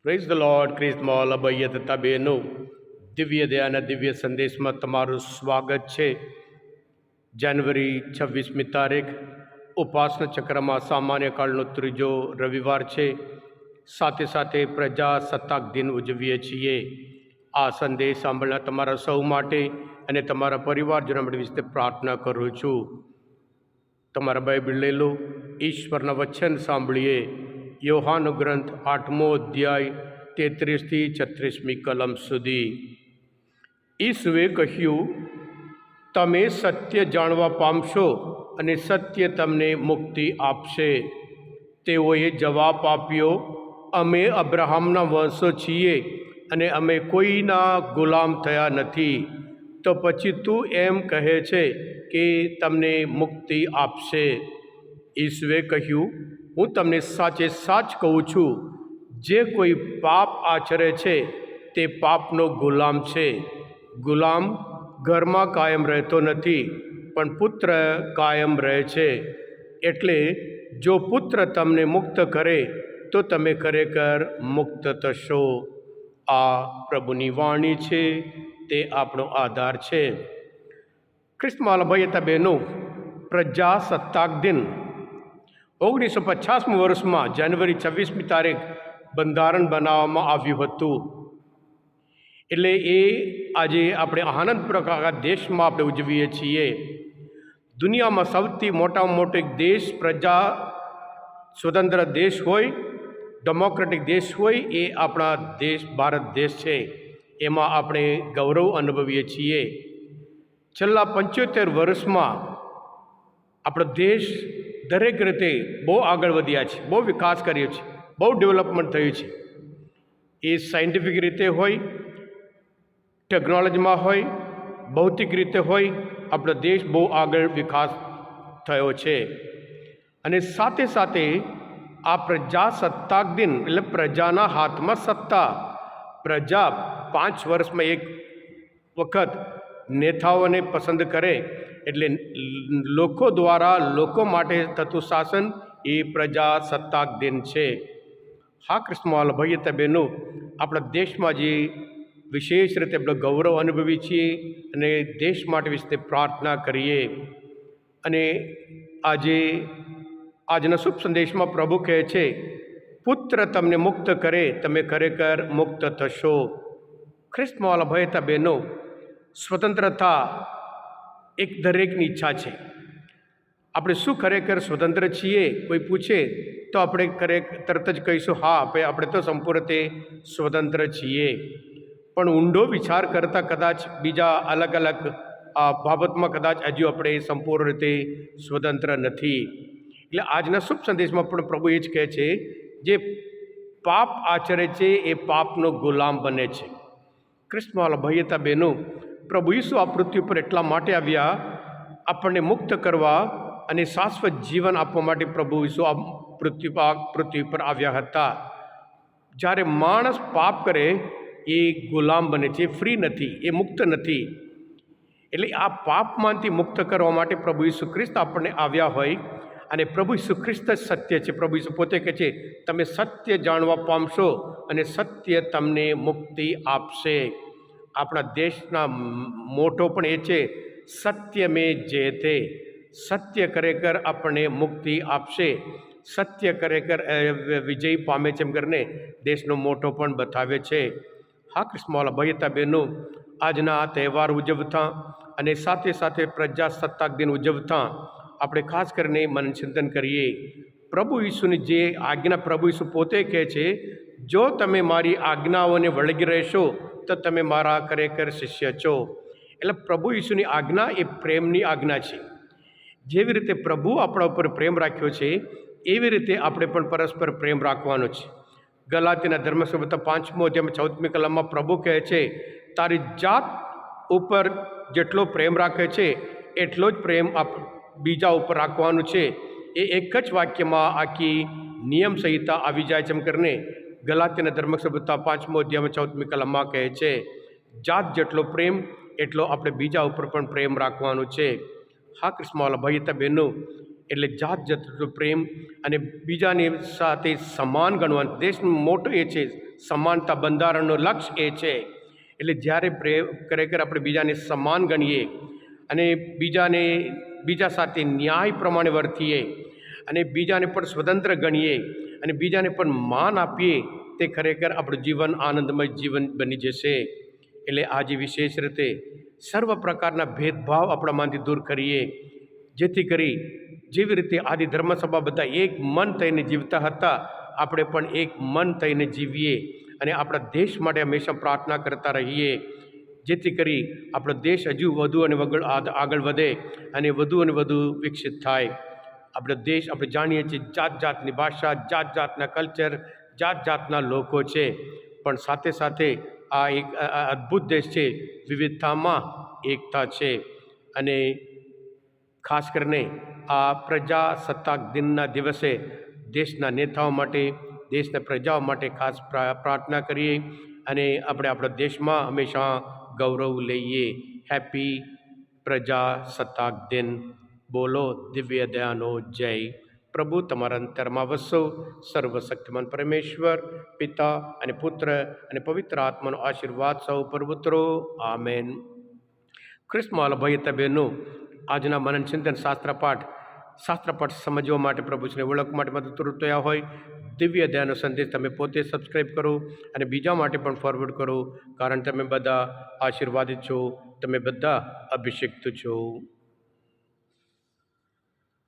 Praise the lord. ક્રિસ્મોલ અભય તથા બહેનો, દિવ્ય દયાના દિવ્ય સંદેશમાં તમારું સ્વાગત છે. જાન્યુઆરી 26મી તારીખ ઉપાસના ચક્રમાં સામાન્ય કાળનો ત્રીજો રવિવાર છે. સાથે સાથે પ્રજાસત્તાક દિન ઉજવીએ છીએ. આ સંદેશ સાંભળનાર તમારા સૌ માટે અને તમારા પરિવારજનો માટે વિશે પ્રાર્થના કરું છું. તમારા બાઇબલ લઈ લો, ઈશ્વરના વચન સાંભળીએ. યોહાનનો ગ્રંથ 8મો અધ્યાય 33થી 36મી કલમ સુધી. ઈસુએ કહ્યું, તમે સત્ય જાણવા પામશો અને સત્ય તમને મુક્તિ આપશે. તેઓએ જવાબ આપ્યો, અમે અબ્રાહમના વંશો છીએ અને અમે કોઈના ગુલામ થયા નથી. તો પછી તું એમ કહે છે કે તમને મુક્તિ આપશે? ઈસુએ કહ્યું, હું તમને સાચે સાચ કહું છું, જે કોઈ પાપ આચરે છે તે પાપનો ગુલામ છે. ગુલામ ઘરમાં કાયમ રહેતો નથી, પણ પુત્ર કાયમ રહે છે. એટલે જો પુત્ર તમને મુક્ત કરે તો તમે ખરેખર મુક્ત થશો. આ પ્રભુની વાણી છે, તે આપણો આધાર છે. ખ્રિસ્તમાં ભાઈ બહેનો, પ્રજાસત્તાક દિન 1950 વર્ષમાં જાન્યુઆરી 26મી તારીખ બંધારણ બનાવવામાં આવ્યું હતું. એટલે એ આજે આપણે આનંદપૂર્વક આ દેશમાં આપણે ઉજવીએ છીએ. દુનિયામાં સૌથી મોટામાં મોટો એક દેશ, પ્રજા સ્વતંત્ર દેશ હોય, ડેમોક્રેટિક દેશ હોય, એ આપણા દેશ ભારત દેશ છે. એમાં આપણે ગૌરવ અનુભવીએ છીએ. છેલ્લા 75 વર્ષમાં આપણો દેશ દરેક રીતે બહુ આગળ વધ્યા છે, બહુ વિકાસ કર્યો છે, બહુ ડેવલપમેન્ટ થયું છે. એ સાયન્ટિફિક રીતે હોય, ટેકનોલોજીમાં હોય, ભૌતિક રીતે હોય, આપણો દેશ બહુ આગળ વિકાસ થયો છે. અને સાથે સાથે આ પ્રજાસત્તાક દિન એટલે પ્રજાના હાથમાં સત્તા. પ્રજા 5 વર્ષમાં એક વખત નેતાઓને પસંદ કરે, એટલે લોકો દ્વારા લોકો માટે થતું શાસન એ પ્રજાસત્તાક દિન છે. હા ક્રિસ્મોલ ભાઈ બહેનો, આપણા દેશમાં જે વિશેષ રીતે આપણે ગૌરવ અનુભવી છીએ અને દેશ માટે વિશે પ્રાર્થના કરીએ. અને આજના શુભ સંદેશમાં પ્રભુ કહે છે, પુત્ર તમને મુક્ત કરે તમે ખરેખર મુક્ત થશો. ખ્રિસ્તમાં ભાઈ બહેનો, સ્વતંત્રતા એક દરેકની ઈચ્છા છે. આપણે શું ખરેખર સ્વતંત્ર છીએ? કોઈ પૂછે તો આપણે તરત જ કહીશું, હા આપણે તો સંપૂર્ણ રીતે સ્વતંત્ર છીએ. પણ ઊંડો વિચાર કરતાં કદાચ બીજા અલગ અલગ બાબતમાં કદાચ હજુ આપણે સંપૂર્ણ રીતે સ્વતંત્ર નથી. એટલે આજના શુભ સંદેશમાં પણ પ્રભુ એ જ કહે છે, જે પાપ આચરે છે એ પાપનો ગુલામ બને છે. ક્રિસ્મોલ ભાઈતા બહેનો, પ્રભુ ઈસુ આ પૃથ્વી પર એટલા માટે આવ્યા, આપણને મુક્ત કરવા અને શાશ્વત જીવન આપવા માટે પ્રભુ ઈસુ આ પૃથ્વી પર આવ્યા હતા. જ્યારે માણસ પાપ કરે એ ગુલામ બને છે, એ ફ્રી નથી, એ મુક્ત નથી. એટલે આ પાપમાંથી મુક્ત કરવા માટે પ્રભુ ઈસુ ખ્રિસ્ત આપણને આવ્યા હોય. અને પ્રભુ ઈસુ ખ્રિસ્ત જ સત્ય છે. પ્રભુ ઈસુ પોતે કહે છે, તમે સત્ય જાણવા પામશો અને સત્ય તમને મુક્તિ આપશે. આપણા દેશના મોટો પણ એ છે, સત્ય મેં જયતે. સત્ય ખરેખર આપણને મુક્તિ આપશે. સત્ય ખરેખર વિજય પામે છે એમ કરીને દેશનો મોટો પણ બતાવે છે. હા ક્રિસ્મોલ ભાઈતા બહેનો, આજના આ તહેવાર ઉજવતા અને સાથે સાથે પ્રજાસત્તાક દિન ઉજવતા આપણે ખાસ કરીને મનચિંતન કરીએ. પ્રભુ ઈસુની જે આજ્ઞા, પ્રભુ ઈસુ પોતે કહે છે, જો તમે મારી આજ્ઞાઓને વળગી રહેશો તો તમે મારા ખરેખર શિષ્ય છો. એટલે પ્રભુ ઈસુની આજ્ઞા એ પ્રેમની આજ્ઞા છે. જેવી રીતે પ્રભુ આપણા ઉપર પ્રેમ રાખ્યો છે, એવી રીતે આપણે પણ પરસ્પર પ્રેમ રાખવાનો છે. ગલાતીના ધર્મસંહિતા 5મો અધ્યાય 14મી કલમમાં પ્રભુ કહે છે, તારી જાત ઉપર જેટલો પ્રેમ રાખે છે એટલો જ પ્રેમ બીજા ઉપર રાખવાનું છે. એ એક જ વાક્યમાં આખી નિયમ સંહિતા આવી જાય છે એમ કરીને ગલાતીના ધર્મસંહિતા 5મો અધ્યાય 14મી કલમમાં કહે છે, જાત જેટલો પ્રેમ એટલો આપણે બીજા ઉપર પણ પ્રેમ રાખવાનું છે. હા ક્રિસ્મોલ ભાઈ બહેનો, એટલે જાત જતો પ્રેમ અને બીજાની સાથે સમાન ગણવાનું. દેશનો મોટો એ છે સમાનતા બંધારણનું લક્ષ્ય એ છે. એટલે જ્યારે ખરેખર આપણે બીજાને સમાન ગણીએ અને બીજા સાથે ન્યાય પ્રમાણે વર્તીએ અને બીજાને પણ સ્વતંત્ર ગણીએ અને બીજાને પણ માન આપીએ, તે ખરેખર આપણું જીવન આનંદમય જીવન બની જશે. એટલે આજે વિશેષ રીતે સર્વ પ્રકારના ભેદભાવ આપણામાંથી દૂર કરીએ, જેથી કરી જેવી રીતે આદિ ધર્મસભા બધા એક મન થઈને જીવતા હતા, આપણે પણ એક મન થઈને જીવીએ અને આપણા દેશ માટે હંમેશા પ્રાર્થના કરતા રહીએ, જેથી કરી આપણો દેશ હજુ વધુ અને આગળ વધે અને વધુ વિકસિત થાય. આપણો દેશ આપણે જાણીએ છીએ જાત જાતની ભાષા, જાત જાતના કલ્ચર, જાત જાતના લોકો છે, પણ સાથે સાથે આ એક અદ્ભુત દેશ છે, વિવિધતામાં એકતા છે. અને ખાસ કરીને આ પ્રજાસત્તાક દિનના દિવસે દેશના નેતાઓ માટે, દેશના પ્રજાઓ માટે ખાસ પ્રાર્થના કરીએ અને આપણે આપણા દેશમાં હંમેશા ગૌરવ લઈએ. હેપી પ્રજાસત્તાક દિન. બોલો દિવ્ય દયાનો જય. પ્રભુ તમારા અંતરમાં વસો. સર્વશક્તિમાન પરમેશ્વર પિતા અને પુત્ર અને પવિત્ર આત્માનો આશીર્વાદ સૌ પર ઉતરો. આમેન. ખ્રિસ્તમાં ભાઈ બહેનો, આજના મનન ચિંતન શાસ્ત્રપાઠ સમજવા માટે, પ્રભુને ઓળખવા માટે મદદરૂપ થયા હોય, દિવ્ય દયાનો સંદેશ તમે પોતે સબસ્ક્રાઈબ કરો અને બીજા માટે પણ ફોરવર્ડ કરો, કારણ તમે બધા આશીર્વાદિત છો, તમે બધા અભિષિક્ત છો.